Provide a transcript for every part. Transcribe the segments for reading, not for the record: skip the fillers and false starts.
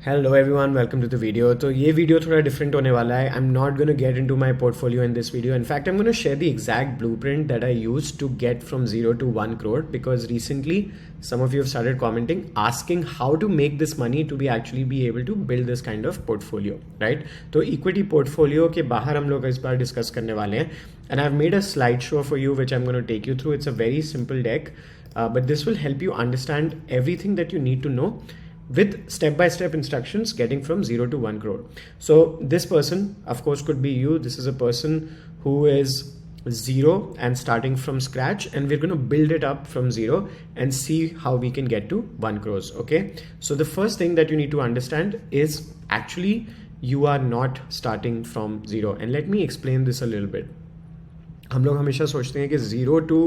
Hello everyone, welcome to the video. तो ये video थोड़ा डिफरेंट होने वाला है। I am not gonna get into my portfolio in this video. In fact I am gonna share the exact blueprint that I used to get from 0 to 1 crore because recently some of you have started commenting asking how to make this money to be actually be able to build this kind of portfolio, right? तो equity portfolio के बाहर हम लोग इस बार discuss करने वाले हैं and I have made a slide show for you which I am gonna take you through. It's a very simple deck, but this will help you understand everything that you need to know with step-by-step instructions getting from 0 to 1 crore. So this person of course could be you. This is a person who is zero and starting from scratch, and we're going to build it up from zero and see how we can get to 1 crores. Okay, so the first thing that you need to understand is actually you are not starting from zero, and let me explain this a little bit. हम लोग हमेशा सोचते हैं कि 0 to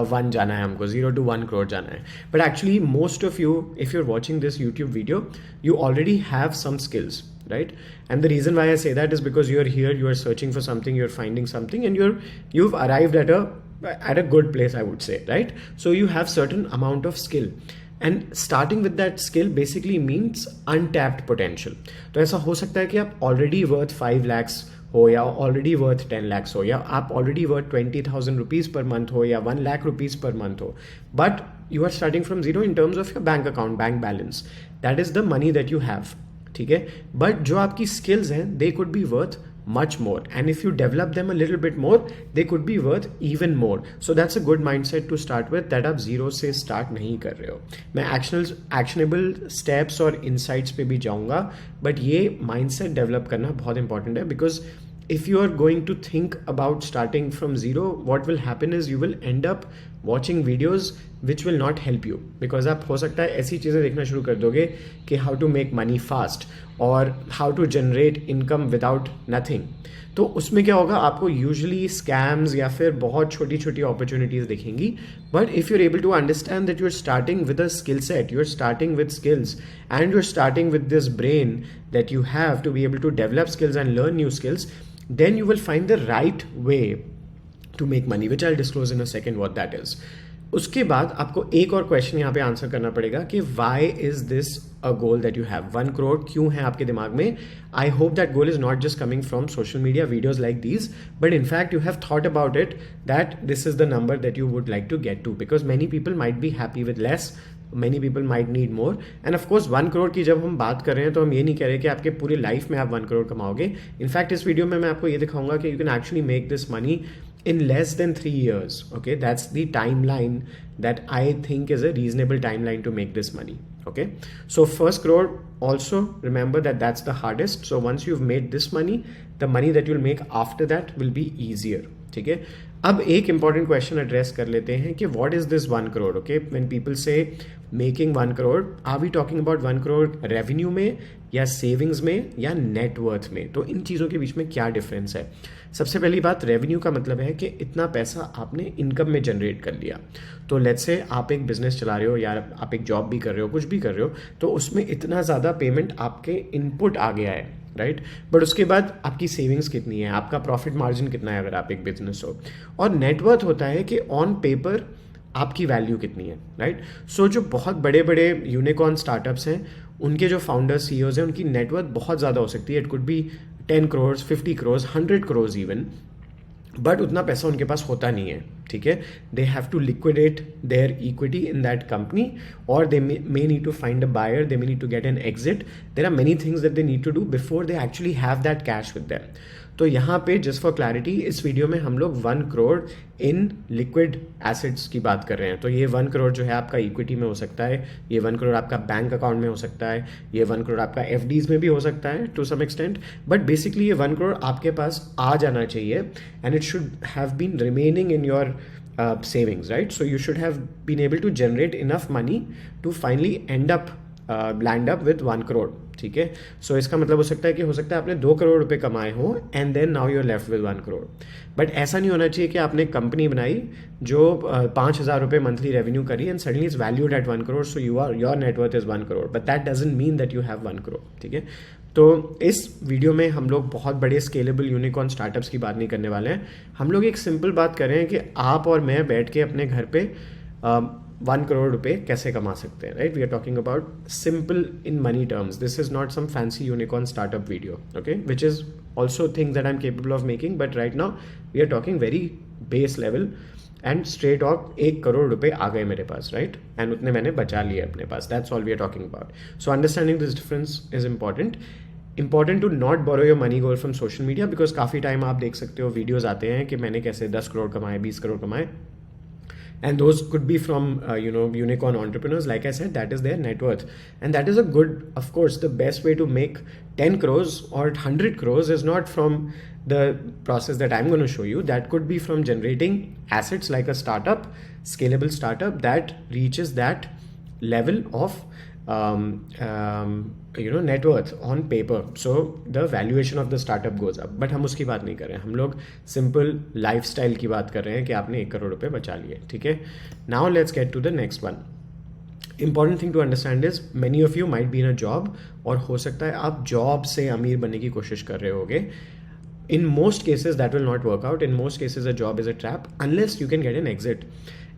1 जाना है, हमको 0 to 1 crore जाना है, but actually most of you, if you are watching this YouTube video, you already have some skills, right? And the reason why I say that is because you are here, you are searching for something, you're finding something, and you've arrived at a good place, I would say, right? So you have certain amount of skill, and starting with that skill basically means untapped potential. तो ऐसा हो सकता है कि आप already worth 5 lakhs हो, या already worth 10 lakhs हो, या आप already worth 20,000 rupees per month हो, या 1 lakh रुपीज़ पर मंथ हो, but you are starting from zero in terms of your bank account, bank balance. That is the money that you have, ठीक है? बट जो आपकी स्किल्स हैं, they could be worth much more, and if you develop them a little bit more, they could be worth even more. So that's a good mindset to start with, that आप zero से start नहीं कर रहे हो. मैं actionable steps और insights पे भी जाऊंगा, बट ये माइंडसेट डेवलप करना बहुत इंपॉर्टेंट है, because if you are going to think about starting from zero, what will happen is you will end up watching videos which will not help you, because आप हो सकता है ऐसी चीज़ें देखना शुरू कर दोगे कि how to make money fast और how to generate income without nothing. तो उसमें क्या होगा, आपको यूजुअली स्कैम्स या फिर बहुत छोटी छोटी अपॉर्चुनिटीज दिखेंगी. But if you are able to understand that you are starting with a skill set, you are starting with skills, and you are starting with this brain that you have to be able to develop skills and learn new skills, then you will find the right way to make money, which I'll disclose in a second what that is. उसके बाद आपको एक और question यहाँ पे answer करना पड़ेगा कि why is this a goal that you have? 1 crore क्यों है आपके दिमाग में? I hope that goal is not just coming from social media videos like these, but in fact you have thought about it, that this is the number that you would like to get to, because many people might be happy with less, many people might need more, and of course 1 crore की जब हम बात कर रहे हैं तो हम ये नहीं कह रहे कि आपके पूरी लाइफ में आप 1 crore कमाओगे. इनफैक्ट इस वीडियो में मैं आपको ये दिखाऊंगा कि you can actually make this money in less than 3 years. Okay, that's the timeline that I think is a reasonable timeline to make this money. Okay, so first crore, also remember that that's the hardest. So once you've made this money, the money that you'll make after that will be easier. ठीक है? अब एक important question address कर लेते हैं कि what is this 1 crore. Okay, when people say making 1 crore, are we talking about 1 crore revenue में, या सेविंग्स में, या नेटवर्थ में? तो इन चीज़ों के बीच में क्या डिफरेंस है? सबसे पहली बात, रेवेन्यू का मतलब है कि इतना पैसा आपने इनकम में जनरेट कर लिया. तो लेट्स से आप एक बिजनेस चला रहे हो, या आप एक जॉब भी कर रहे हो, कुछ भी कर रहे हो, तो उसमें इतना ज़्यादा पेमेंट आपके इनपुट आ गया है, राइट? बट उसके बाद आपकी सेविंग्स कितनी है, आपका प्रॉफिट मार्जिन कितना है अगर आप एक बिजनेस हो, और नेटवर्थ होता है कि ऑन पेपर आपकी वैल्यू कितनी है, राइट? सो जो बहुत बड़े बड़े यूनिकॉर्न स्टार्टअप्स हैं, उनके जो फाउंडर्स, सीईओज हैं, उनकी नेटवर्थ बहुत ज़्यादा हो सकती है. It could be 10 crores, 50 crores, 100 crores even, but उतना पैसा उनके पास होता नहीं है, ठीक है? They have to liquidate their equity in that company, और they may need to find a buyer, they may need to get an exit. There are many things that they need to do before they actually have that cash with them. तो यहाँ पे just for clarity, इस video में हम लोग 1 crore in liquid assets की बात कर रहे हैं. तो ये 1 crore जो है आपका इक्विटी में हो सकता है, ये 1 crore आपका बैंक अकाउंट में हो सकता है, ये 1 crore आपका एफडीज में भी हो सकता है to some extent, but basically ये 1 crore आपके पास आ जाना चाहिए, and it should have been remaining in your savings, right? So you should have been able to generate enough money to finally land up with 1 crore. ठीक है? सो इसका मतलब हो सकता है कि हो सकता है आपने 2 crore रुपए कमाए हो, and then now you are left with 1 crore. बट ऐसा नहीं होना चाहिए कि आपने कंपनी बनाई जो 5,000 रुपये मंथली रेवेन्यू करी, and suddenly is valued at 1 crore, so your net worth is 1 crore, but that doesn't mean that you have 1 crore. ठीक है? तो इस वीडियो में हम लोग बहुत बड़े स्केलेबल यूनिकॉर्न स्टार्टअप्स की बात नहीं करने वाले हैं. हम लोग एक सिंपल बात कर रहे हैं कि आप और मैं बैठ के अपने घर पे 1 करोड़ रुपए कैसे कमा सकते हैं, right? We are talking about simple in money terms. This is not some fancy unicorn startup video, okay, which is also things that I am capable of making, but right now we are talking very base level and straight of 1 crore रुपए आ गए मेरे पास, right? And उतने मैंने बचा लिए अपने पास. That's all we are talking about. So understanding this difference is important to not borrow your money goal from social media, because काफ़ी टाइम आप देख सकते हो वीडियोज आते हैं कि मैंने कैसे 10 करोड़ कमाए, 20 करोड़ कमाए. And those could be from unicorn entrepreneurs. Like I said, that is their net worth, and that is a good, of course, the best way to make 10 crores or 100 crores is not from the process that I'm going to show you. That could be from generating assets like a startup, scalable startup that reaches that level of net worth on paper. So the valuation of the startup goes up. But हम उसकी बात नहीं कर रहे हैं, हम लोग simple lifestyle की बात कर रहे हैं कि आपने 1 करोड़ रुपए बचा लिए, ठीक है? Now let's get to the next one. Important thing to understand is many of you might be in a job, और हो सकता है आप जॉब से अमीर बनने की कोशिश कर रहे होगे. In most cases that will not work out. In most cases a job is a trap unless you can get an exit.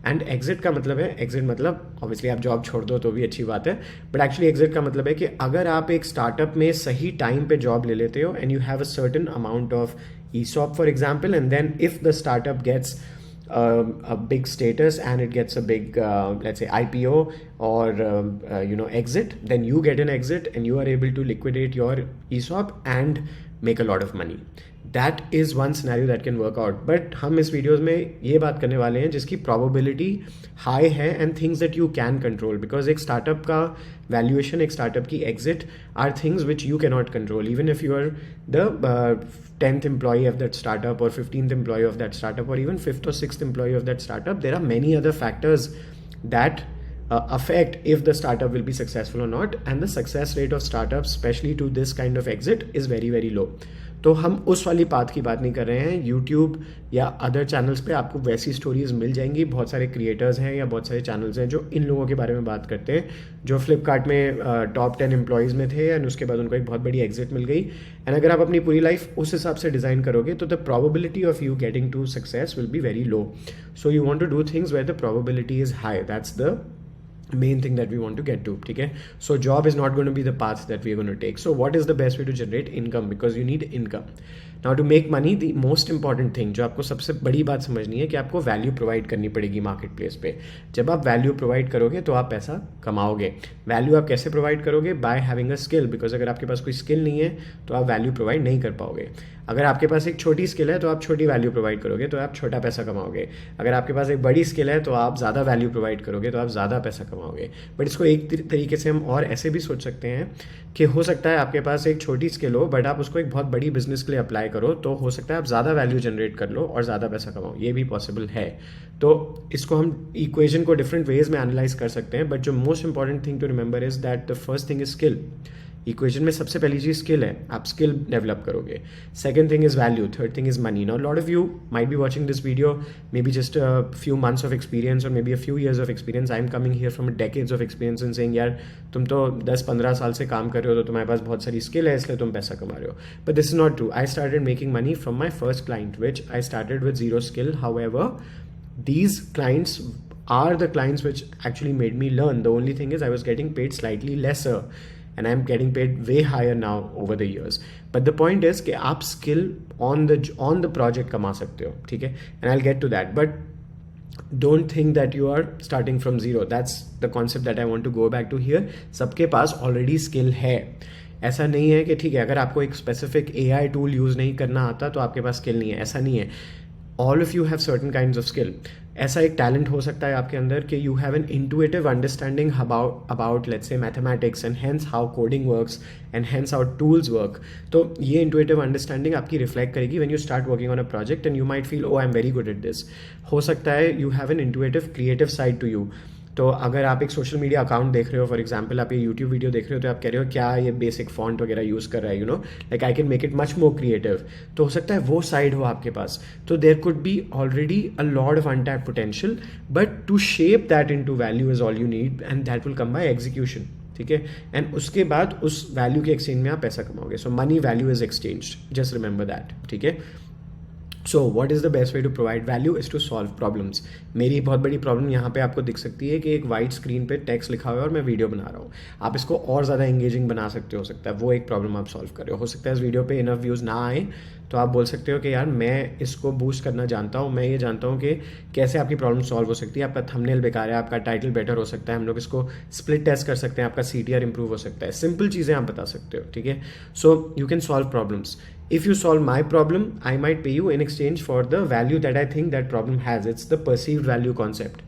And exit का मतलब है, एग्जिट मतलब ऑब्वियसली आप जॉब छोड़ दो तो भी अच्छी बात है, बट एक्चुअली एग्जिट का मतलब है कि अगर आप एक स्टार्टअप में सही टाइम पे जॉब ले लेते हो and you have a certain amount of ESOP for example, and then if the startup gets a big status and it gets a big let's say IPO or exit, then you get an exit and you are able to liquidate your ESOP and make a lot of money. That is one scenario that can work out. But हम इस videos में ये बात करने वाले हैं जिसकी probability high है and things that you can control, because एक startup का valuation, एक startup की exit are things which you cannot control. Even if you are the 10th employee of that startup or 15th employee of that startup or even 5th or 6th employee of that startup, there are many other factors that affect if the startup will be successful or not, and the success rate of startups, especially to this kind of exit, is very very low. तो हम उस वाली path की बात नहीं कर रहे हैं. यूट्यूब या अदर चैनल्स पे आपको वैसी स्टोरीज मिल जाएंगी. बहुत सारे क्रिएटर्स हैं या बहुत सारे चैनल्स हैं जो इन लोगों के बारे में बात करते हैं, जो फ्लिपकार्ट में टॉप 10 एम्प्लॉयज़ में थे एंड उसके बाद उनको एक बहुत बड़ी एग्जिट मिल गई. एंड अगर आप अपनी पूरी लाइफ उस हिसाब से डिज़ाइन करोगे तो the probability of you getting to success will be very low. So you want to do things where the probability is high. That's the main thing that we want to get to, okay? So job is not going to be the path that we are going to take. So what is the best way to generate income? Because you need income. Now to make money, the most important thing जो आपको सबसे बड़ी बात समझनी है कि आपको value provide करनी पड़ेगी मार्केट प्लेस पे. जब आप वैल्यू प्रोवाइड करोगे तो आप पैसा कमाओगे. वैल्यू आप कैसे प्रोवाइड करोगे? By having a skill, because अगर आपके पास कोई स्किल नहीं है तो आप वैल्यू प्रोवाइड नहीं कर पाओगे. अगर आपके पास एक छोटी स्किल है तो आप छोटी वैल्यू प्रोवाइड करोगे तो आप छोटा पैसा कमाओगे. अगर आपके पास एक बड़ी स्किल है तो आप ज़्यादा वैल्यू प्रोवाइड करोगे तो आप ज़्यादा पैसा कमाओगे. बट इसको एक तरीके से हम और ऐसे भी सोच सकते हैं कि हो सकता है आपके पास एक छोटी स्किल हो बट आप उसको एक बहुत बड़ी बिजनेस के लिए अप्लाई करो, तो हो सकता है आप ज़्यादा वैल्यू जनरेट कर लो और ज़्यादा पैसा कमाओ. ये भी पॉसिबल है. तो इसको हम इक्वेशन को डिफरेंट वेज में एनालाइज कर सकते हैं, बट जो most important thing to remember is that the first thing is skill. Equation में सबसे पहली चीज स्किल है, आप स्किल डेवलप करोगे. Second thing is value, third thing is money. Now lot of you might be watching this video may be just a few months of experience और may be a few years of experience. I am coming here from decades of experience and saying यार तुम तो 10-15 साल से काम कर रहे हो तो तुम्हारे पास बहुत सारी स्किल है इसलिए तुम पैसा कमा रहे हो. But this is not true. I started making money from my first client which I started with zero skill. However these clients are the clients which actually made me learn. The only thing is I was getting paid slightly lesser and I'm getting paid way higher now over the years. But the point is कि आप skill on the project कमा सकते हो, ठीक है? And I'll get to that. But don't think that you are starting from zero. That's the concept that I want to go back to here. सबके पास already skill है. ऐसा नहीं है कि ठीक है अगर आपको एक स्पेसिफिक AI टूल यूज़ नहीं करना आता तो आपके पास स्किल नहीं है. ऐसा नहीं है. All of you have certain kinds of skill. ऐसा एक टैलेंट हो सकता है आपके अंदर कि you have an intuitive understanding about let's say mathematics and hence how coding works and hence how tools work. तो ये intuitive understanding आपकी reflect करेगी when you start working on a project and you might feel oh I'm very good at this. हो सकता है you have an intuitive creative side to you. तो अगर आप एक सोशल मीडिया अकाउंट देख रहे हो, फॉर एग्जांपल आप ये यूट्यूब वीडियो देख रहे हो तो आप कह रहे हो क्या ये बेसिक फॉन्ट वगैरह यूज़ कर रहा है, like I can make it much more creative. तो हो सकता है वो साइड हो आपके पास. तो there could be already a lot of untapped potential, but to shape that into value is all you need and that will come by execution, ठीक है? एंड उसके बाद उस वैल्यू के एक्सचेंज में आप पैसा कमाओगे. So money value is exchanged, just remember that, ठीक है? So what is the best way to provide value is to solve problems. मेरी बहुत बड़ी प्रॉब्लम यहाँ पे आपको दिख सकती है कि एक वाइट स्क्रीन पे टेक्स्ट लिखा हुआ है और मैं वीडियो बना रहा हूँ. आप इसको और ज़्यादा एंगेजिंग बना सकते हो सकता है वो एक प्रॉब्लम आप सॉल्व कर रहे हो सकता है इस वीडियो पे इनफ व्यूज़ ना आए, तो आप बोल सकते हो कि यार मैं इसको बूस्ट करना जानता हूँ, मैं ये जानता हूँ कि कैसे आपकी प्रॉब्लम सॉल्व हो सकती है. आपका थंबनेल बेकार है, आपका टाइटल बेटर हो सकता है, हम लोग इसको स्प्लिट टेस्ट कर सकते हैं, आपका CTR इंप्रूव हो सकता है. सिंपल चीज़ें आप बता सकते हो. ठीक है, so you can solve problems. If you solve my problem, I might pay you in exchange for the value that I think that problem has. It's the perceived value concept.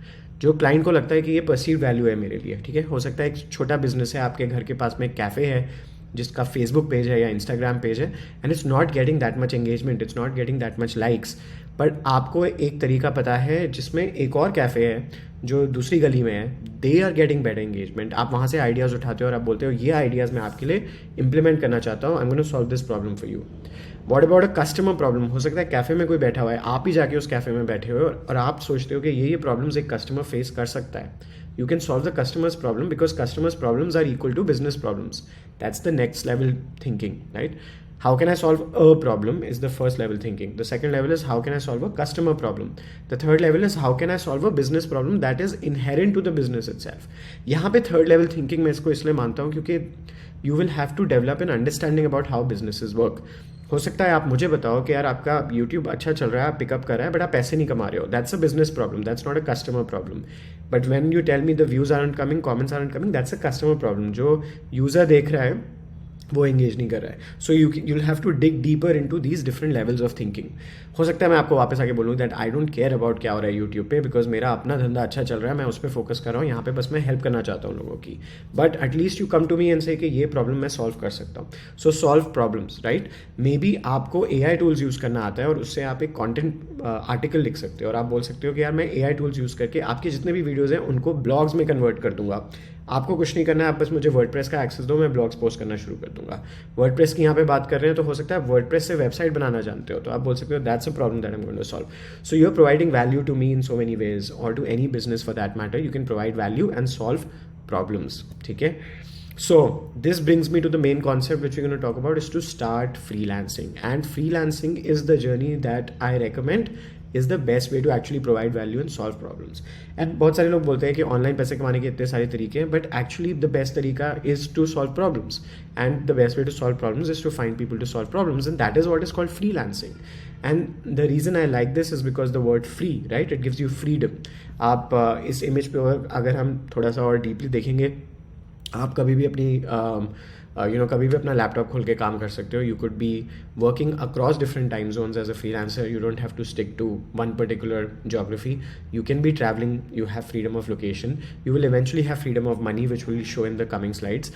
जो client को लगता है कि ये perceived value है मेरे लिए. ठीक है, हो सकता है एक छोटा बिजनेस है, आपके घर के पास में एक कैफ़े है जिसका फेसबुक पेज है या इंस्टाग्राम पेज है, and it's not getting that much engagement, it's not getting that much likes. But आपको एक तरीका पता है जिसमें एक और कैफ़े है जो दूसरी गली में है, they are getting better engagement. आप वहाँ से आइडियाज़ उठाते हो और आप बोलते हो ये आइडियाज़ मैं आपके लिए इंप्लीमेंट करना चाहता हूँ, आई am gonna solve this problem for you. What about a customer problem. हो सकता है कैफ़े में कोई बैठा हुआ है, आप ही जाके उस कैफ़े में बैठे हो और आप सोचते हो कि ये प्रॉब्लम्स एक कस्टमर फेस कर सकता है. You can solve the customer's problem because customer's problems are equal to business problems. That's the next level thinking, right? How can I solve a problem is the first level thinking. The second level is how can I solve a customer problem. The third level is how can I solve a business problem that is inherent to the business itself. यहाँ पे third level thinking मैं इसको इसलिए मानता हूँ क्योंकि you will have to develop an understanding about how businesses work. हो सकता है आप मुझे बताओ कि यार आपका YouTube अच्छा चल रहा है, आप पिकअप कर रहा है, बट आप पैसे नहीं कमा रहे हो. That's a business problem, that's not a customer problem. But when you tell me the views aren't coming, comments aren't coming, that's a customer problem. जो यूज़र देख रहा है वो एंगेज नहीं कर रहा है. So you will have to dig deeper into these different levels of thinking. हो सकता है मैं आपको वापस आके बोलूँ that I don't care about क्या हो रहा है यूट्यूब पे, बिकॉज मेरा अपना धंधा अच्छा चल रहा है, मैं उस पर फोकस कर रहा हूँ, यहाँ पे बस मैं हेल्प करना चाहता हूँ लोगों की. But at least you come to me and say कि ये प्रॉब्लम मैं सॉल्व कर सकता हूँ. So solve problems, right. Maybe आपको AI टूल्स यूज़ करना आता है और उससे आप एक कॉन्टेंट आर्टिकल लिख सकते हो और आप बोल सकते हो कि यार मैं AI टूल्स यूज़ करके आपके जितने भी वीडियोज़ हैं उनको ब्लॉग्स में कन्वर्ट कर दूंगा. आपको कुछ नहीं करना है, आप बस मुझे वर्डप्रेस का एक्सेस दो, मैं ब्लॉग्स पोस्ट करना शुरू कर दूंगा. वर्डप्रेस की यहाँ पे बात कर रहे हैं तो हो सकता है वर्डप्रेस से वेबसाइट बनाना जानते हो, तो आप बोल सकते हो that's a problem that I am going to solve. So you are providing value to me in so many ways, और to any business for that matter. You can provide value and solve problems. ठीक है, so this brings me to the main concept which we're going to talk about is to start freelancing. And freelancing is the journey that I recommend is the best way to actually provide value and solve problems. And बहुत सारे लोग बोलते हैं कि online पैसे कमाने के इतने सारे तरीके हैं, but actually the best तरीका is to solve problems. And the best way to solve problems is to find people to solve problems, and that is what is called freelancing. And the reason I like this is because the word free, right? It gives you freedom. आप इस image पे अगर हम थोड़ा सा और deeply देखेंगे, आप कभी भी अपनी कभी भी अपना लैपटॉप खोल के काम कर सकते हो. You could be working across different time zones as a freelancer. You don't have to stick to one particular geography. You can be traveling, you have freedom of location, you will eventually have freedom of money, which we'll show in the coming slides,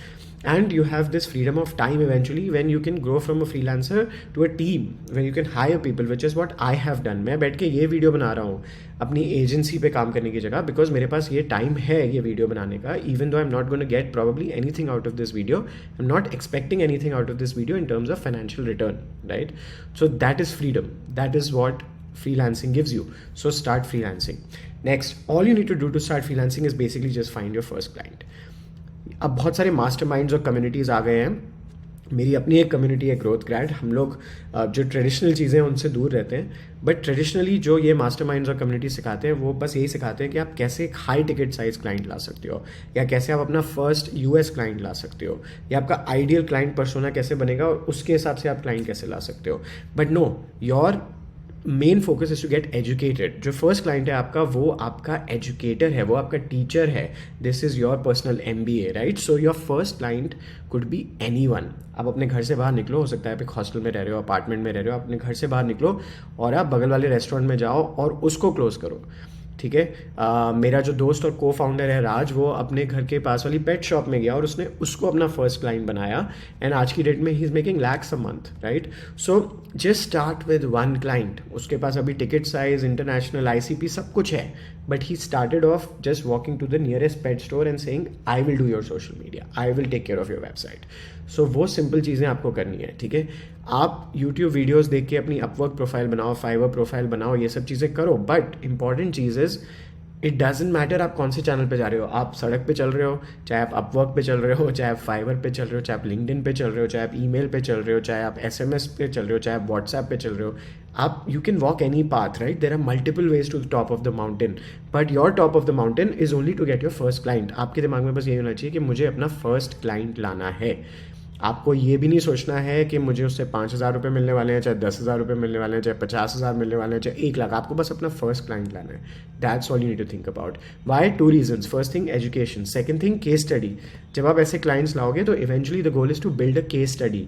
and you have this freedom of time eventually when you can grow from a freelancer to a team where you can hire people, which is what I have done. मैं बैठ के ये video बना रहा हूँ अपनी agency पे काम करने की जगह, बिकॉज मेरे पास ये टाइम है ये वीडियो बनाने का. Even though I am not gonna gate probably anything out of this video, I am not expecting anything out of this video in terms of financial return, right? So that is freedom. That is what freelancing gives you. So start freelancing. Next, all you need to do to start freelancing is basically just find your first client. अब बहुत सारे masterminds और communities आ गए हैं. मेरी अपनी एक community है ग्रोथ ग्रैड. हम लोग जो ट्रेडिशनल चीज़ें हैं उनसे दूर रहते हैं, बट ट्रेडिशनली जो ये मास्टरमाइंड्स और कम्युनिटी सिखाते हैं वो बस यही सिखाते हैं कि आप कैसे एक हाई टिकट साइज क्लाइंट ला सकते हो, या कैसे आप अपना फर्स्ट US क्लाइंट ला सकते हो, या आपका आइडियल क्लाइंट पर्सोना कैसे बनेगा और उसके हिसाब से आप क्लाइंट कैसे ला सकते हो. But no, your main focus is to get educated. जो फर्स्ट क्लाइंट है आपका वो आपका एजुकेटर है, वो आपका टीचर है. This is your personal MBA, right? So your first client could be anyone. आप अपने घर से बाहर निकलो, हो सकता है आप एक हॉस्टल में रह रहे हो, अपार्टमेंट में रह रहे हो, अपने घर से बाहर निकलो और आप बगल वाले रेस्टोरेंट में जाओ और उसको क्लोज करो. ठीक है, मेरा जो दोस्त और को फाउंडर है राज, वो अपने घर के पास वाली पेट शॉप में गया और उसने उसको अपना फर्स्ट क्लाइंट बनाया, एंड आज की डेट में he is making lakhs a month, right? So just start with one client. उसके पास अभी टिकट साइज, इंटरनेशनल, ICP सब कुछ है, but he started off just walking to the nearest pet store and saying I will do your social media, I will take care of your website. So वो simple चीज़ें आपको करनी है. ठीक है, आप YouTube वीडियोस देख के अपनी अपवर्क प्रोफाइल बनाओ, फाइवर प्रोफाइल बनाओ, ये सब चीज़ें करो, but important cheese is it doesn't matter आप कौन से चैनल पे जा रहे हो, आप सड़क पे चल रहे हो, चाहे आप अपवर्क पे चल रहे हो, चाहे आप फाइवर पे चल रहे हो, चाहे आप लिंक्डइन पे चल रहे हो, चाहे आप ईमेल पे चल रहे हो, चाहे आप एसएमएस पे चल रहे हो, चाहे आप व्हाट्सएप पे चल रहे हो, आप you can walk any path, right? There are multiple ways to the top of the mountain, but your top of the mountain is only to get your first client. आपके दिमाग में बस ये होना चाहिए कि मुझे अपना फर्स्ट क्लाइंट लाना है. आपको ये भी नहीं सोचना है कि मुझे उससे 5,000 रुपये मिलने वाले हैं, चाहे 10,000 रुपये मिलने वाले हैं, चाहे 50,000 मिलने वाले हैं, चाहे 1 लाख. आपको बस अपना फर्स्ट क्लाइंट लाना है. That's all you need to think about. Why? 2 reasons. First thing education, second thing case study. जब आप ऐसे क्लाइंट्स लाओगे तो eventually the goal is to build a case study.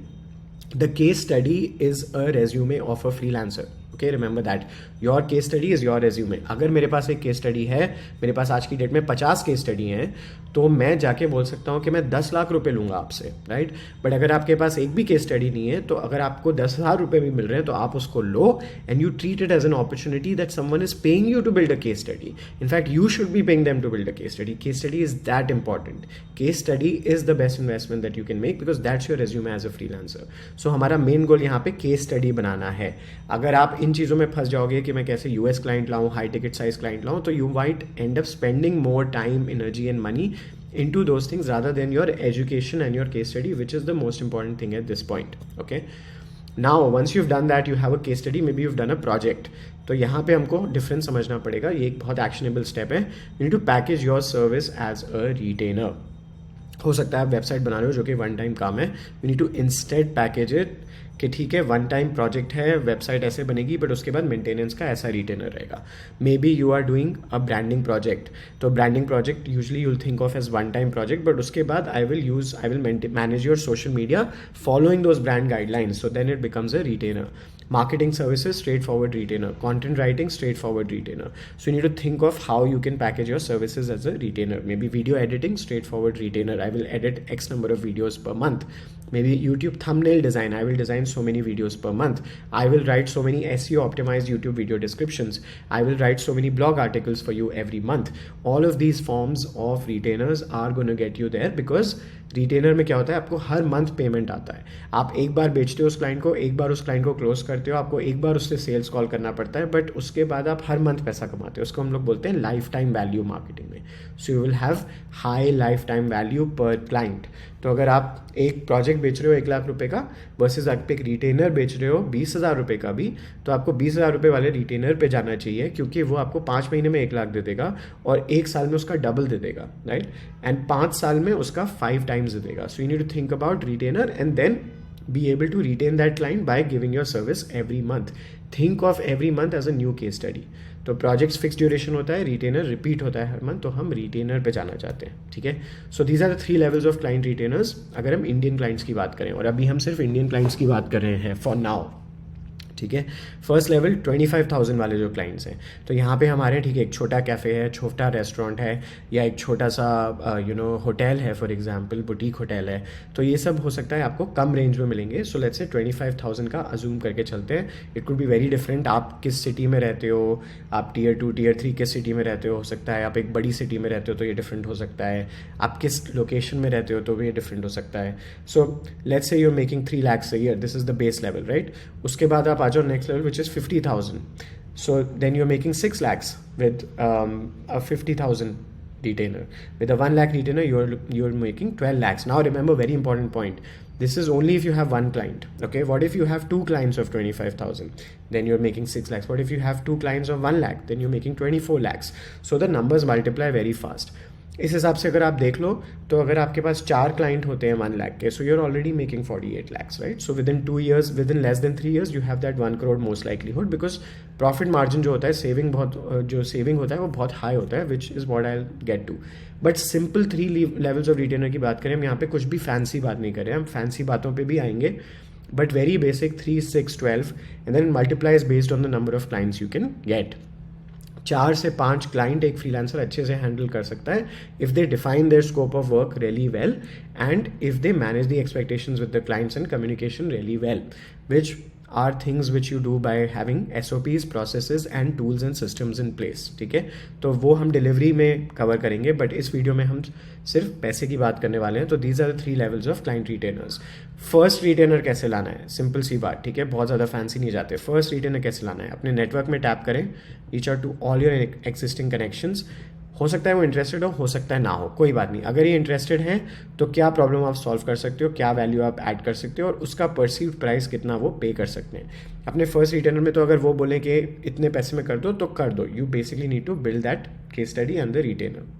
The case study is a resume of a freelancer. Okay, remember that. Your case study is your resume. अगर मेरे पास एक case study है, मेरे पास आज की डेट में 50 केस स्टडी हैं, तो मैं जाके बोल सकता हूँ कि मैं 10 लाख रुपए लूंगा आपसे, राइट? बट अगर आपके पास एक भी केस स्टडी नहीं है, तो अगर आपको 10,000 रुपये भी मिल रहे हैं तो आप उसको लो and you treat it as an opportunity that someone is paying you to build a case study. In fact you should be paying them to build a case study. Case study is that important. Case study is the best investment that you can make because that's your resume as a freelancer. So हमारा main गोल यहाँ पे case study बनाना है. अगर आप इन चीज़ों में फंस जाओगे कि मैं कैसे यूएस क्लाइंट लाऊं, हाई टिकट साइज क्लाइंट लाऊं, तो you might and up spending more time, energy and money into those things rather than your education and your case study, which is the most important thing at this point. Okay, now once you've done that, you have a case study, maybe you've done a project. तो यहाँ पे हमको difference समझना पड़ेगा. ये एक बहुत actionable step है. You need to package your service as a retainer. हो सकता है आप वेबसाइट बना रहे हो जो कि वन टाइम काम है. You need to instead package it कि ठीक है, वन टाइम प्रोजेक्ट है, वेबसाइट ऐसे बनेगी, बट उसके बाद मेंटेनेंस का ऐसा रिटेनर रहेगा. May be you are doing a branding project, तो branding project usually you'll think of as one time project, but उसके बाद I will manage your social media following those brand guidelines, so then it becomes a retainer. Marketing services, straightforward retainer. Content writing, straightforward retainer. So you need to think of how you can package your services as a retainer. Maybe video editing, straightforward retainer. I will edit X number of videos per month. Maybe YouTube thumbnail design. I will design so many videos per month. I will write so many SEO optimized YouTube video descriptions. I will write so many blog articles for you every month. All of these forms of retainers are going to get you there because retainer में क्या होता है, आपको हर month payment आता है. आप एक बार बेचते हो उस क्लाइंट को, एक बार उस क्लाइंट को क्लोज करते हो, आपको एक बार उससे सेल्स कॉल करना पड़ता है, बट उसके बाद आप हर मंथ पैसा कमाते हो. उसको हम लोग बोलते हैं लाइफ टाइम वैल्यू मार्केटिंग में. सो you will have high life time value पर क्लाइंट. तो अगर आप एक प्रोजेक्ट बेच रहे हो 1 लाख रुपए का वर्सेस आप एक रिटेनर बेच रहे हो 20,000 रुपये का भी, तो आपको 20,000 रुपये वाले रिटेनर पे जाना चाहिए, क्योंकि वो आपको 5 महीने में 1 लाख दे देगा और 1 साल में उसका डबल दे देगा, राइट? एंड 5 साल में उसका 5 टाइम्स दे देगा. So you need to think about retainer and then be able to retain that client by giving your service every month. Think of every month as a new case study. तो projects fix duration होता है, retainer repeat होता है हर month, तो हम retainer पे जाना चाहते हैं. ठीक है, so these are the 3 levels of client retainers अगर हम इंडियन क्लाइंट्स की बात करें, और अभी हम सिर्फ इंडियन क्लाइंट्स की बात कर रहे हैं फॉर नाउ. ठीक है, फर्स्ट लेवल 25,000 वाले जो क्लाइंट्स हैं, तो यहाँ पे हमारे ठीक है एक छोटा कैफ़े है, छोटा रेस्टोरेंट है, या एक छोटा सा होटल है, फॉर एग्जांपल बुटीक होटल है, तो ये सब हो सकता है आपको कम रेंज में मिलेंगे. सो लेट्स से 25,000 का अजूम करके चलते हैं. It could be very different. आप किस सिटी में रहते हो, आप टियर 2 टियर 3 किस सिटी में रहते हो सकता है, आप एक बड़ी सिटी में रहते हो तो ये डिफरेंट हो सकता है, आप किस लोकेशन में रहते हो तो भी ये डिफरेंट हो सकता है. So let's say you are making 3 lakhs a year. This is the base level, right? उसके बाद आप आ जाओ next level which is 50,000. So then you're making 6 lakhs with a 50,000 retainer. With a 1 lakh retainer, you're making 12 lakhs. Now remember, very important point. This is only if you have one client. Okay, what if you have 2 clients of 25,000? Then you're making 6 lakhs. What if you have 2 clients of 1 lakh? Then you're making 24 lakhs. So the numbers multiply very fast. इस हिसाब से अगर आप देख लो तो अगर आपके पास 4 client होते हैं 1 लाख के, so you are already making 48 lakhs, right? So within 2 years, within less than 3 years, you have that 1 crore most likelihood, because profit margin जो होता है, जो सेविंग होता है वो बहुत हाई होता है, which is what I will get to. But simple 3 levels of retainer की बात करें, हम यहाँ पे कुछ भी फैंसी बात नहीं करें, हम फैंसी बातों पे भी आएंगे, but very basic 3, 6, 12 and then multiplies based on the number of clients you can get. 4 से 5 क्लाइंट एक फ्रीलांसर अच्छे से हैंडल कर सकता है if they define their scope of work really well and if they manage the expectations with the clients and communication really well, which are things which you do by having SOPs, processes and tools and systems in place, ठीक है। तो वो हम delivery में cover करेंगे, but इस video में हम सिर्फ पैसे की बात करने वाले हैं। तो these are the 3 levels of client retainers. First retainer कैसे लाना है, सिंपल सी बात, ठीक है, बहुत ज़्यादा फैंसी नहीं जाते। फर्स्ट रिटेनर कैसे लाना है, अपने नेटवर्क में टैप करें, reach out to all your existing connections. हो सकता है वो इंटरेस्टेड हो सकता है ना हो, कोई बात नहीं। अगर ये इंटरेस्टेड है तो क्या प्रॉब्लम आप सॉल्व कर सकते हो, क्या वैल्यू आप ऐड कर सकते हो, और उसका परसीव्ड प्राइस कितना वो पे कर सकते हैं अपने फर्स्ट रिटर्नर में। तो अगर वो बोले कि इतने पैसे में कर दो तो कर दो। You basically need to build that case study and the retainer.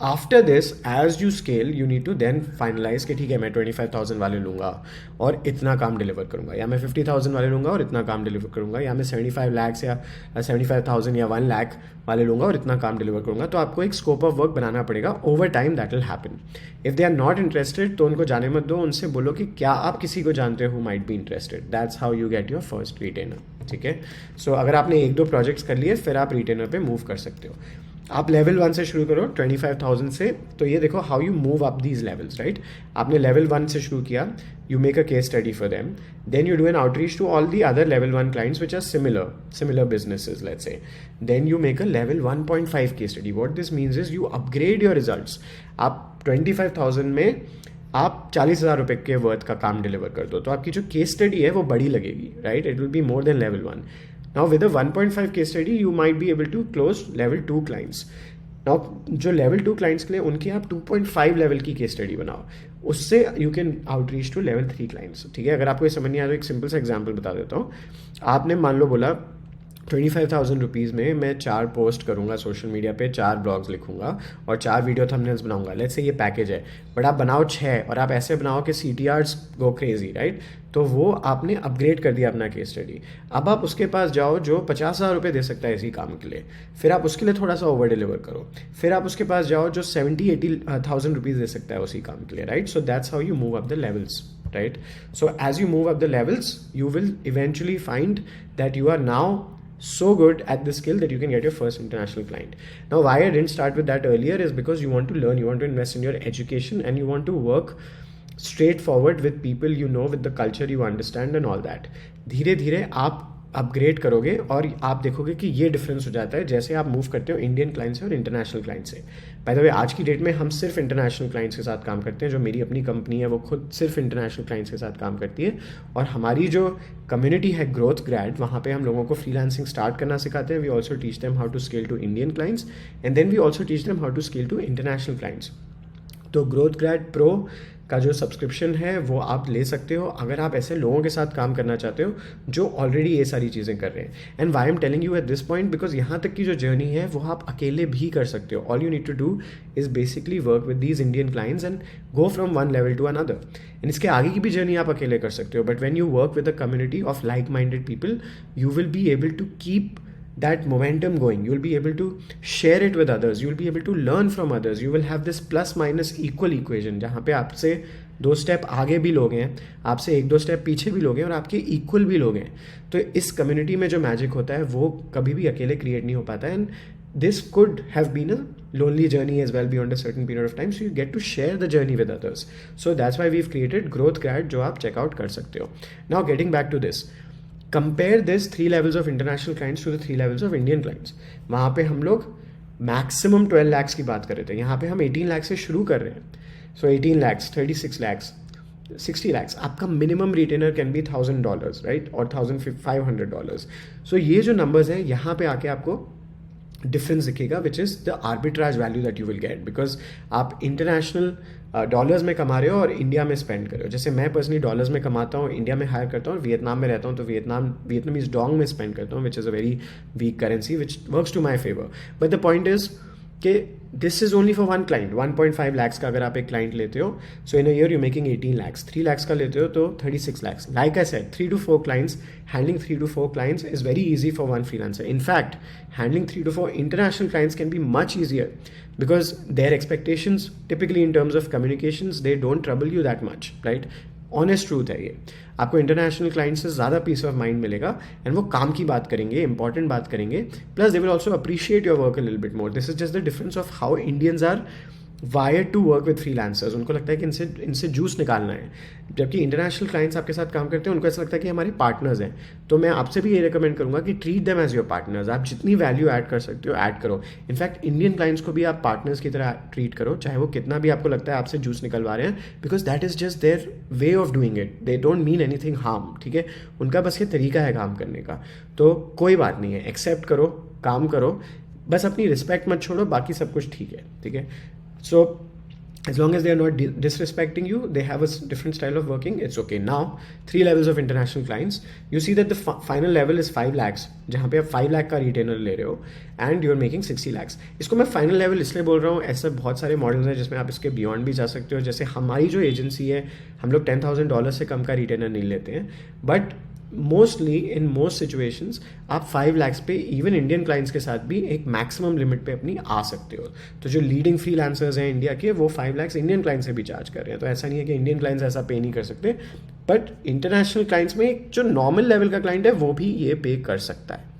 After this as you scale you need to then finalize कि ठीक है मैं 25,000 वाले लूँगा और इतना काम डिलीवर करूँगा, या मैं 50,000 वाले लूँगा और इतना काम डिलीवर करूँगा, या मैं 75 lakhs या 75,000 या 1 lakh वाले लूँगा और इतना काम डिलीवर करूँगा। तो आपको एक स्कोप ऑफ वर्क बनाना पड़ेगा। Over time that will happen. If they are not interested तो उनको जाने मत दो, उनसे बोलो कि क्या आप किसी को जानते हो who might be interested. That's how you get your first retainer, ठीक है। सो अगर आपने 1-2 प्रोजेक्ट्स कर लिए फिर आप रिटेनर पे मूव कर सकते हो। आप लेवल 1 से शुरू करो 25,000 से। तो ये देखो how you move up these levels, right. आपने लेवल 1 से शुरू किया, you make a case study for them, then you do an outreach to all the other level 1 clients which are similar businesses, let's say. Then you make a level 1.5 case study. What this means is you upgrade your results. आप 25,000 में आप 40,000 रुपये के worth का काम deliver कर दो, तो आपकी जो केस स्टडी है वो बड़ी लगेगी, right. It will be more than level 1. Now with a 1.5 case study you might be able to close level 2 clients. Now जो level 2 clients के लिए उनकी आप 2.5 लेवल की केस स्टडी बनाओ, उससे you can outreach to level 3 clients, ठीक है। अगर आपको ये समझ नहीं आया तो एक सिंपल सा एग्जांपल बता देता हूँ। आपने मान लो बोला 25,000 रुपीज़ में मैं 4 पोस्ट करूंगा सोशल मीडिया पे, 4 ब्लॉग्स लिखूंगा और 4 वीडियो थंबनेल्स बनाऊंगा। लेट्स से ये पैकेज है, बट आप बनाओ 6 और आप ऐसे बनाओ कि CTRs गो क्रेजी, राइट। तो वो आपने अपग्रेड कर दिया अपना केस स्टडी। अब आप उसके पास जाओ जो 50,000 रुपये दे सकता है इसी काम के लिए, फिर आप उसके लिए थोड़ा सा ओवर डिलीवर करो। फिर आप उसके पास जाओ जो 70,000-80,000 रुपीज़ दे सकता है उसी काम के लिए, right. So that's how you move up the levels, right? So as you move up the levels, you will eventually find that you are now so good at this skill that you can get your first international client. Now, why I didn't start with that earlier is because you want to learn, you want to invest in your education, and you want to work straightforward with people you know, with the culture you understand and all that. धीरे धीरे आप upgrade करोगे और आप देखोगे कि ये difference हो जाता है जैसे आप मूव करते हो इंडियन क्लाइंट से और इंटरनेशनल क्लाइंट से। बाय द वे आज की डेट में हम सिर्फ इंटरनेशनल क्लाइंट्स के साथ काम करते हैं। जो मेरी अपनी कंपनी है वो खुद सिर्फ इंटरनेशनल क्लाइंट्स के साथ काम करती है, और हमारी जो कम्युनिटी है ग्रोथ ग्रैड, वहाँ पे हम लोगों को फ्रीलांसिंग स्टार्ट करना सिखाते हैं। We also teach them how to scale to Indian clients and then we also teach them how to scale to international clients. तो ग्रोथ ग्रैड प्रो का जो सब्सक्रिप्शन है वो आप ले सकते हो अगर आप ऐसे लोगों के साथ काम करना चाहते हो जो ऑलरेडी ये सारी चीज़ें कर रहे हैं। And why am telling you at this point because यहाँ तक की जो जर्नी है वो आप अकेले भी कर सकते हो। All you need to do is basically work with these Indian clients and go from one level to another. एंड इसके आगे की भी जर्नी आप अकेले कर सकते हो, but when you work with a community of like minded people you will be able to keep that momentum going. You'll be able to share it with others. You'll be able to learn from others. You will have this plus minus equal equation जहाँ पे आपसे 2 step आगे भी लोग हैं, आपसे 1-2 step पीछे भी लोग हैं और आपके इक्वल भी लोग हैं। तो इस कम्युनिटी में जो मैजिक होता है वो कभी भी अकेले क्रिएट नहीं हो पाता है। And this could have been a lonely journey as well beyond a certain period of time, so you get to share the journey with others. So that's why we've created Growth Grad जो आप checkout कर सकते हो। Now getting back to this, compare this 3 levels of international clients to the 3 levels of Indian clients. वहाँ पे हम लोग maximum 12 lakhs की बात कर रहे थे, यहाँ पे हम 18 lakhs से शुरू कर रहे हैं। सो 18 lakhs, 36 lakhs, 60 lakhs, आपका minimum retainer can be $1,000, right, और $1,500। सो ये जो नंबर्स हैं यहाँ पे आके आपको डिफरेंस दिखेगा which is the arbitrage value that you will get, because आप इंटरनेशनल डॉलर्स में कमा रहे हो और इंडिया में स्पेंड कर रहे हो। जैसे मैं पर्सनली डॉलर्स में कमाता हूँ, इंडिया में हायर करता हूँ, वियतनाम में रहता हूँ तो वियतनामीज डोंग में स्पेंड करता हूँ, which is a very weak currency which works to my favour. But the point is कि this is only for one client. 1.5 lakhs का अगर आप एक क्लाइंट लेते हो, so in a year you making 18 lakhs। 3 lakhs का लेते हो तो 36 lakhs। Like I said, 3 to 4 clients, handling 3 to 4 clients is very easy for one freelancer. In fact, handling 3 to 4 international clients can be much easier because their expectations typically in terms of communications, they don't trouble you that much, right? Honest truth है ये। आपको international client से ज़्यादा piece of mind मिलेगा and वो काम की बात करेंगे, इंपॉर्टेंट बात करेंगे, plus they will also appreciate your work a little bit more. This is just the difference of how Indians are wired to work with freelancers, उनको लगता है कि इनसे जूस निकालना है, जबकि इंटरनेशनल क्लाइंट्स आपके साथ काम करते हैं उनको ऐसा लगता है कि हमारे पार्टनर्स हैं। तो मैं आपसे भी ये रिकमेंड करूंगा कि treat them as your partners. आप जितनी वैल्यू ऐड कर सकते हो ऐड करो। इनफैक्ट इंडियन क्लाइंट्स को भी आप पार्टनर्स की तरह ट्रीट करो, चाहे वो कितना भी आपको लगता है आपसे जूस निकलवा रहे हैं, because that is just their way of doing it. They don't mean anything harm, ठीक है, उनका बस ये तरीका है काम करने का। तो कोई बात नहीं है, एक्सेप्ट करो, काम करो, बस अपनी रिस्पेक्ट मत छोड़ो, बाकी सब कुछ ठीक है, ठीक है। सो as long as they are not disrespecting you, they have a different style of working, it's okay. Now 3 levels of international clients. You see that the final level is 5 lakhs, जहाँ पे आप 5 लाख का रिटेनर ले रहे हो and you are making 60 lakhs। इसको मैं final level इसलिए बोल रहा हूँ, ऐसे बहुत सारे मॉडल्स हैं जिसमें आप इसके बियॉन्ड भी जा सकते हो। जैसे हमारी जो एजेंसी है, हम लोग $10,000 से कम का रिटेनर नहीं लेते हैं, but mostly in most situations आप 5 lakhs पे इवन इंडियन क्लाइंट्स के साथ भी एक मैक्सिमम लिमिट पे अपनी आ सकते हो। तो जो लीडिंग फ्रीलांसर्स हैं इंडिया के, वो 5 lakhs इंडियन क्लाइंट्स से भी चार्ज कर रहे हैं। तो ऐसा नहीं है कि इंडियन क्लाइंट्स ऐसा पे नहीं कर सकते, बट इंटरनेशनल क्लाइंट्स में जो नॉर्मल लेवल का क्लाइंट है वो भी ये पे कर सकता है,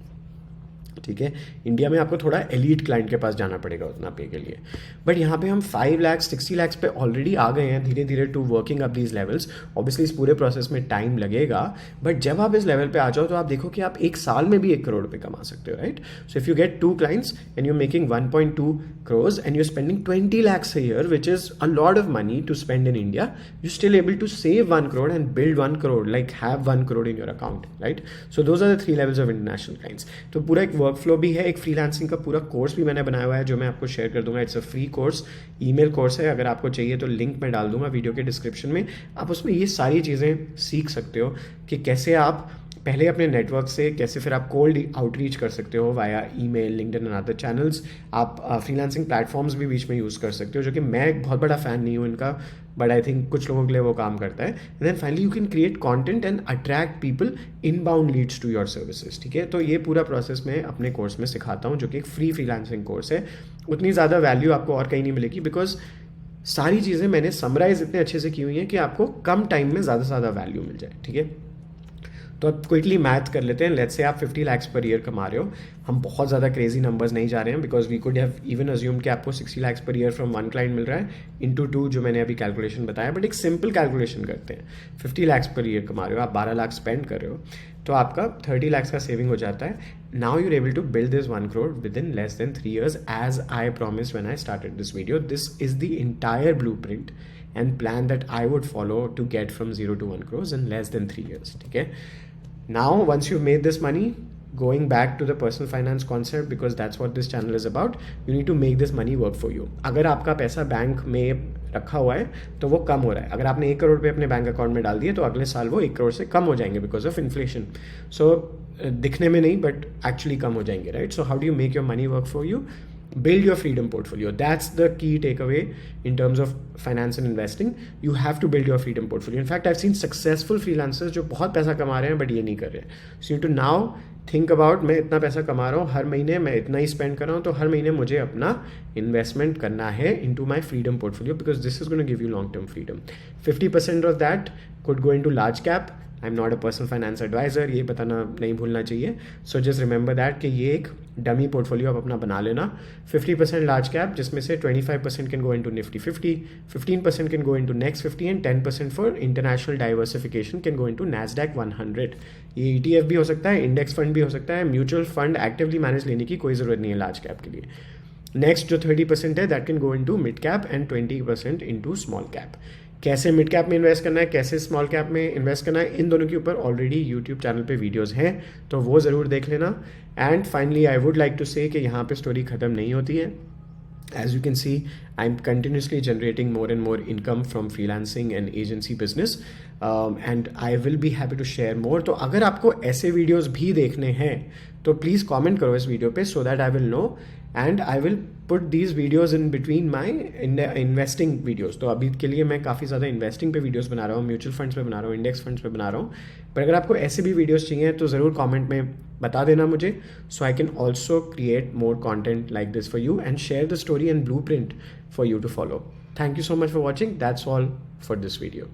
ठीक है। इंडिया में आपको थोड़ा एलीट क्लाइंट के पास जाना पड़ेगा उतना पे के लिए, बट यहाँ पे हम 5 lakhs 60 lakhs पे ऑलरेडी आ गए हैं धीरे धीरे to working up these levels. Obviously इस पूरे प्रोसेस में टाइम लगेगा, बट जब आप इस लेवल पे आ जाओ तो आप देखो कि आप एक साल में भी 1 करोड़ पे कमा सकते हो, right. So if you get 2 clients and you making 1.2 crores and you're spending 20 lakhs a year, which is a lot of money to spend in India, you're still able to save 1 crore and build 1 crore, like have 1 crore in your account, right? So those are the 3 levels of international clients. तो पूरा एक workflow भी है, एक freelancing का पूरा course भी मैंने बनाया हुआ है जो मैं आपको शेयर कर दूंगा। It's a free course, email course है। अगर आपको चाहिए तो लिंक मैं डाल दूंगा वीडियो के डिस्क्रिप्शन में। आप उसमें ये सारी चीज़ें सीख सकते हो कि कैसे आप पहले अपने नेटवर्क से, कैसे फिर आप कोल्ड आउटरीच कर सकते हो via email, LinkedIn and other channels. आप फ्रीलांसिंग प्लेटफॉर्म्स भी बीच में यूज़ कर सकते हो, जो कि मैं एक बहुत बड़ा फ़ैन नहीं हूँ इनका, बट आई थिंक कुछ लोगों के लिए वो काम करता है। And then finally you can create content and attract people inbound leads to your services, ठीक है। तो ये पूरा प्रोसेस मैं अपने कोर्स में सिखाता हूँ, जो कि एक फ्री फ्रीलांसिंग कोर्स है। उतनी ज़्यादा वैल्यू आपको और कहीं नहीं मिलेगी, बिकॉज सारी चीज़ें मैंने समराइज इतने अच्छे से की हुई हैं कि आपको कम टाइम में ज़्यादा से ज़्यादा वैल्यू मिल जाए, ठीक है। तो अब क्विकली मैथ कर लेते हैं। लेट्स से आप 50 lakhs पर ईयर कमा रहे हो। हम बहुत ज़्यादा क्रेजी नंबर्स नहीं जा रहे हैं, because we could have even assume कि आपको 60 lakhs per year from 1 client मिल रहा है इंटू 2, जो मैंने अभी कैलकुलेशन बताया। बट एक सिंपल कैलकुलेशन करते हैं। 50 lakhs पर ईयर कमा रहे हो, आप 12 लाख स्पेंड कर रहे हो, तो आपका 30 lakhs का सेविंग हो जाता है। Now you're able to build this 1 crore within less than 3 years, as I promise when I started this video. This is the entire blueprint and plan that I would follow to get from 0 to 1 crores in less than 3 years, ठीक है। Now, once you've made this money, going back to the personal finance concept, because that's what this channel is about, you need to make this money work for you. अगर आपका पैसा bank में रखा हुआ है तो वो कम हो रहा है। अगर आपने 1 करोड़ पे अपने बैंक अकाउंट में डाल दिए तो अगले साल वो 1 करोड़ से कम हो जाएंगे बिकॉज ऑफ इन्फ्लेशन। सो दिखने में नहीं, बट एक्चुअली कम हो जाएंगे, right. So how do you make your money work for you? Build your freedom portfolio. That's the key takeaway in terms of finance and investing. You have to build your freedom portfolio. In fact, I've seen successful freelancers जो बहुत पैसा कमा रहे हैं but ये नहीं कर रहे हैं। So you need to now think about, मैं इतना पैसा कमा रहा हूँ, हर महीने मैं इतना ही स्पेंड कर रहा हूँ, तो हर महीने मुझे अपना इन्वेस्टमेंट करना है into my freedom portfolio, because this is going to give you long-term freedom. 50% of that could go into large cap. I am not a personal finance advisor, ये बताना नहीं भूलना चाहिए। सो जस्ट रिमेंबर दैट कि ये एक dummy portfolio आप अपना बना लेना। 50% लार्ज कैप, जिसमें से 25% can go into Nifty 50, 15% can go into next 50 and 10% for international diversification can go into NASDAQ 100। ये ETF भी हो सकता है, इंडेक्स फंड भी हो सकता है, म्यूचुअल फंड एक्टिवली मैनेज लेने की कोई ज़रूरत नहीं है लार्ज कैप के लिए। नेक्स्ट जो 30% है that can go into mid cap and 20% into small cap. कैसे मिड कैप में इन्वेस्ट करना है, कैसे स्मॉल कैप में इन्वेस्ट करना है, इन दोनों के ऊपर ऑलरेडी यूट्यूब चैनल पे वीडियोस हैं, तो वो ज़रूर देख लेना। And finally I would like to say कि यहाँ पे स्टोरी ख़त्म नहीं होती है। As you can see, I'm continuously generating more and more income from freelancing and agency business, and I will be happy to share more. तो अगर आपको ऐसे वीडियोस भी देखने हैं तो प्लीज़ कमेंट करो इस वीडियो पे, so that I will know and I will put these videos in between my investing videos. तो अभी के लिए मैं काफ़ी ज़्यादा इन्वेस्टिंग पे वीडियोस बना रहा हूँ, म्यूचुअल फंड्स पे बना रहा हूँ, इंडेक्स फंड्स पे बना रहा हूँ। पर अगर आपको ऐसे भी वीडियोस चाहिए तो ज़रूर कमेंट में बता देना मुझे, so I can also create more content like this for you and share the story and blueprint for you to follow. Thank you so much for watching. That's all for this video.